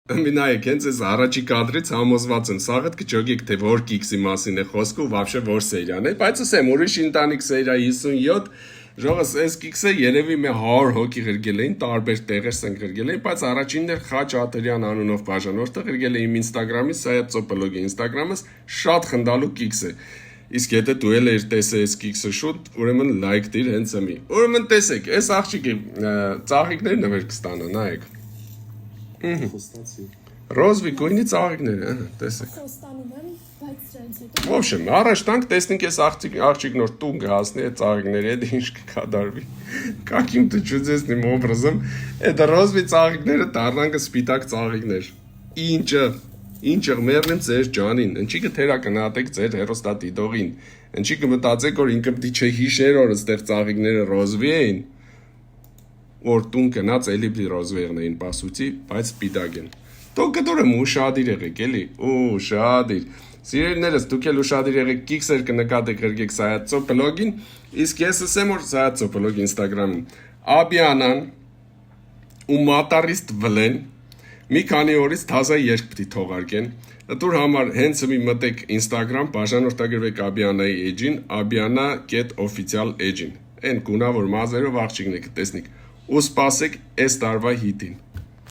Մինայեք, հենց այս առաջի կադրից համոզված եմ, սաղդ կճոգեք, թե որ կիքսի մասին է խոսքը ու վաբշե որ սերիան է, բայց ասեմ, ուրիշ ընտանիք սերիա 57, ժողս այս կիքսը երևի մե 100 հոգի ղրգել էին, տարբեր տեղեր սենք ղրգել էին, բայց առաջինն էր Խաչ Աթրյան անունով բաժանորդը ղրգել է իմ ինստագրամի, սա է ծոպելոգի ինստագրամս, շատ խնդալու կիքս է, իսկ եթե դու էլ էր տեսե այս կիքսը շուտ, ուրեմն լայք դիր հենց ըմի, ուրեմն տեսեք, այս աղջիկի ծաղիկներ նվեր կստանա, նայեք Ռոզվի գույնի ծաղիկները, տեսեք։ Խոստանում եմ, բայց սրանց հետո։ Ոբշեմ, առաջ տանք տեսնենք այս աղջիկ նոր տուն կհասնի այդ ծաղիկների հետ ինչ կկատարվի։ Каким ты чудесным образом այդ ռոզվի ծաղիկները դառնան սպիտակ ծաղիկներ։ Ինչը մեռնեմ ձեր ջանին, ինչի կթերակնատեք ձեր հերոստատիտողին, ինչի կմտածեք, որ ինքը պիտի չհիշեր, որ այստեղ ծաղիկները ռոզվի էին, որ տուն կնած էլի պիտի ռոզվերներին պասուցի, բայց սպիտակ են։ Դուք կդուրեմ ուշադիր եղեք, էլի, ուշադիր։ Սիրելիներս, դուք էլ ուշադիր եղեք, կիքսեր կնկատեք ղրգեք Սայաթ Ծոպելոգին, իսկ ես ասեմ, որ Սայաթ Ծոպելոգի ինստագրամին Աբյանան ու Մատարիստ Վլեն մի քանի օրից թազա երկ պիտի թողարկեն։ Դուր համար հենց մի մտեք Instagram, բաժանորդագրվեք Աբյանայի էջին, abyanna.official էջին։ Այն գունավոր մազերով աղջիկն է կտեսնիք։ Ու սպասեք այս տարվա հիտին։